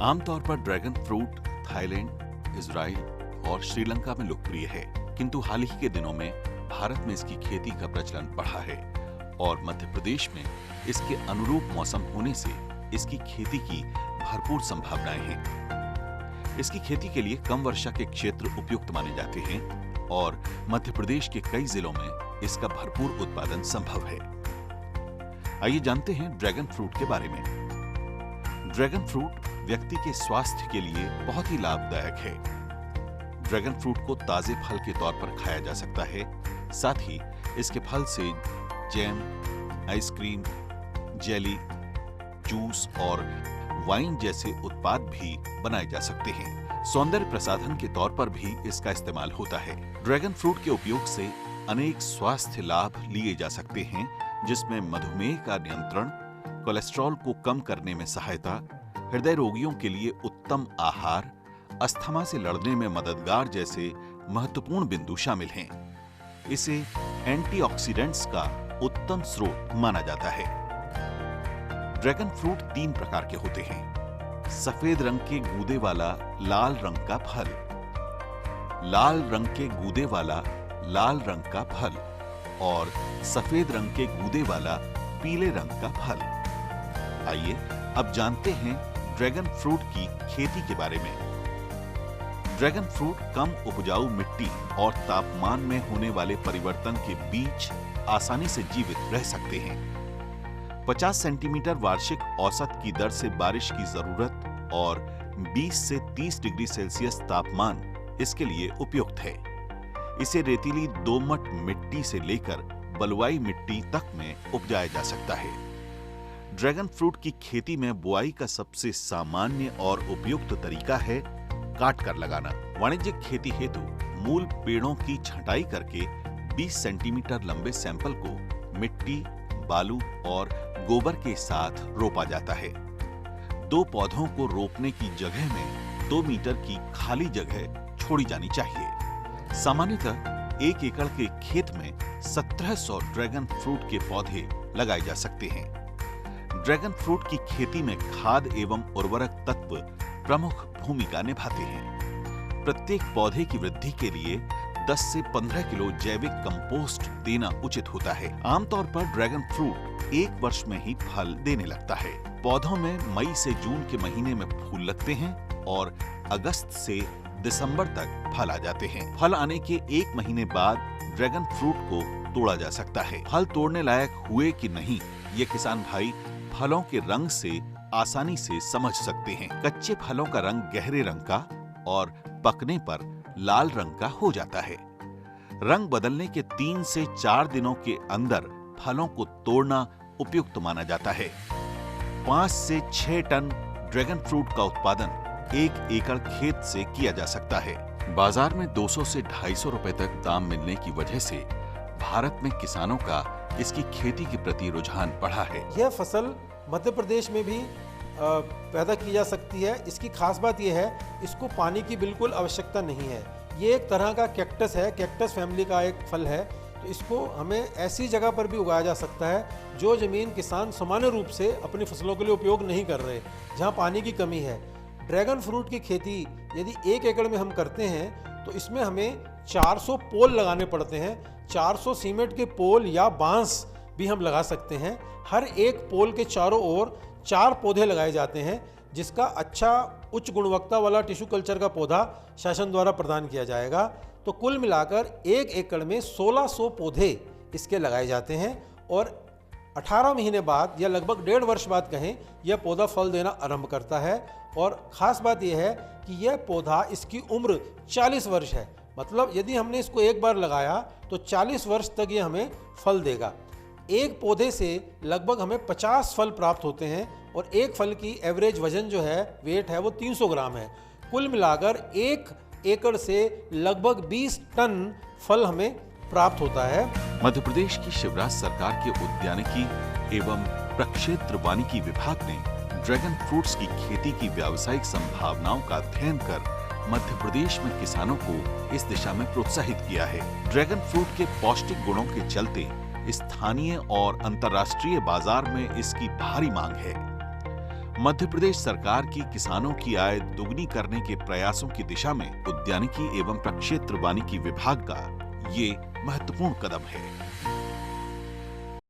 आमतौर पर dragon fruit Thailand, Israel और श्रीलंका में लोकप्रिय है, किंतु हाल ही के दिनों में भारत में इसकी खेती का प्रचलन बढ़ा है और मध्य प्रदेश में इसके अनुरूप मौसम होने से इसकी खेती की भरपूर संभावनाएं हैं। इसकी खेती के लिए कम वर्षा के क्षेत्र उपयुक्त माने जाते हैं और मध्य प्रदेश के कई जिलों में इसका भरपूर उत्पादन संभव है। आइए जानते हैं ड्रैगन फ्रूट के बारे में। ड्रैगन फ्रूट व्यक्ति के स्वास्थ्य के लिए बहुत ही लाभदायक है। ड्रैगन फ्रूट को ताजे फल के तौर पर खाया जा सकता है। साथ ही इसके फल से जैम, आइसक्रीम, जेली, जूस और वाइन जैसे उत्पाद भी बनाए जा सकते हैं। सौंदर्य प्रसाधन के तौर पर भी इसका इस्तेमाल होता है। ड्रैगन फ्रूट के उपयोग से अनेक स्वास्थ्य लाभ लिए जा सकते हैं, जिसमें मधुमेह का नियंत्रण, कोलेस्ट्रॉल को कम करने में सहायता, हृदय रोगियों के लिए उत्तम आहार, अस्थमा से लड़ने में मददगार जैसे महत्वपूर्ण बिंदु शामिल हैं। इसे एंटीऑक्सीडेंट्स का उत्तम स्रोत माना जाता है। ड्रैगन फ्रूट 3 प्रकार के होते हैं। सफेद रंग के गूदे वाला लाल रंग का फल, लाल रंग के गूदे वाला लाल रंग का फल और सफेद रंग के गूदे वाला पीले रंग का फल। आइए अब जानते हैं ड्रैगन फ्रूट की खेती के बारे में। ड्रैगन फ्रूट कम उपजाऊ मिट्टी और तापमान में होने वाले परिवर्तन के बीच आसानी से जीवित रह सकते हैं। 50 सेंटीमीटर वार्षिक औसत की दर से बारिश की जरूरत और 20 से 30 डिग्री सेल्सियस तापमान इसके लिए उपयुक्त है। इसे रेतीली दोमट मिट्टी से लेकर बलुआई मिट्टी तक में उपजाया जा सकता है। ड्रैगन फ्रूट की खेती में बुआई का सबसे सामान्य और उपयुक्त तरीका है काट कर लगाना। वाणिज्यिक खेती हेतु मूल पेड़ों की छंटाई करके 20 सेंटीमीटर लंबे सैंपल को मिट्टी, बालू और गोबर के साथ रोपा जाता है। 2 पौधों को रोपने की जगह में 2 मीटर की खाली जगह छोड़ी जानी चाहिए। सामान्यतः 1 एकड़ के खेत में 1700 ड्रैगन फ्रूट के पौधे लगाए जा सकते हैं। ड्रैगन फ्रूट की खेती में खाद एवं उर्वरक तत्व प्रमुख भूमिका निभाते हैं। प्रत्येक पौधे की वृद्धि के लिए 10 से 15 किलो जैविक कंपोस्ट देना उचित होता है। आमतौर पर ड्रैगन फ्रूट 1 वर्ष में ही फल देने लगता है। पौधों में मई से जून के महीने में फूल लगते हैं और अगस्त से दिसंबर तक फल आ जाते हैं। फल आने के 1 महीने बाद ड्रैगन फ्रूट को तोड़ा जा सकता है। फल तोड़ने लायक हुए कि नहीं, ये किसान भाई फलों के रंग से आसानी से समझ सकते हैं। कच्चे फलों का रंग गहरे रंग का और पकने पर लाल रंग का हो जाता है। रंग बदलने के 3 से 4 दिनों के अंदर फलों को तोड़ना उपयुक्त माना जाता है। 5 से 6 टन ड्रैगन फ्रूट का उत्पादन 1 एकड़ खेत से किया जा सकता है। बाजार में 200 से 250 रुपए तक दाम मिलने की वजह से भारत में किसानों का इसकी खेती के प्रति रुझान बढ़ा है। यह फसल मध्य प्रदेश में भी पैदा की जा सकती है। इसकी खास बात यह है, इसको पानी की बिल्कुल आवश्यकता नहीं है। ये एक तरह का कैक्टस है, कैक्टस फैमिली का एक फल है। तो इसको हमें ऐसी जगह पर भी उगाया जा सकता है जो जमीन किसान सामान्य रूप से अपनी फसलों के लिए उपयोग नहीं कर रहे, जहाँ पानी की कमी है। ड्रैगन फ्रूट की खेती यदि 1 एकड़ में हम करते हैं तो इसमें हमें 400 पोल लगाने पड़ते हैं। 400 सीमेंट के पोल या बांस भी हम लगा सकते हैं। हर एक पोल के चारों ओर 4 पौधे लगाए जाते हैं, जिसका अच्छा उच्च गुणवत्ता वाला टिश्यू कल्चर का पौधा शासन द्वारा प्रदान किया जाएगा। तो कुल मिलाकर 1 एकड़ में 1600 पौधे इसके लगाए जाते हैं और 18 महीने बाद या लगभग 1.5 वर्ष बाद कहें, यह पौधा फल देना आरंभ करता है। और ख़ास बात यह है कि यह पौधा, इसकी उम्र 40 वर्ष है। मतलब यदि हमने इसको एक बार लगाया तो 40 वर्ष तक ये हमें फल देगा। एक पौधे से लगभग हमें 50 फल प्राप्त होते हैं और एक फल की एवरेज वजन जो है, वेट है, वो 300 ग्राम है। कुल मिलाकर 1 एकड़ से लगभग 20 टन फल हमें प्राप्त होता है। मध्य प्रदेश की शिवराज सरकार के उद्यानिकी एवं प्रक्षेत्र वानिकी विभाग ने ड्रैगन फ्रूट्स की खेती की व्यावसायिक संभावनाओं का अध्ययन कर मध्य प्रदेश में किसानों को इस दिशा में प्रोत्साहित किया है। ड्रैगन फ्रूट के पौष्टिक गुणों के चलते स्थानीय और अंतर्राष्ट्रीय बाजार में इसकी भारी मांग है। मध्य प्रदेश सरकार की किसानों की आय दोगुनी करने के प्रयासों की दिशा में उद्यानिकी एवं प्रक्षेत्र वानिकी विभाग का ये महत्वपूर्ण कदम है।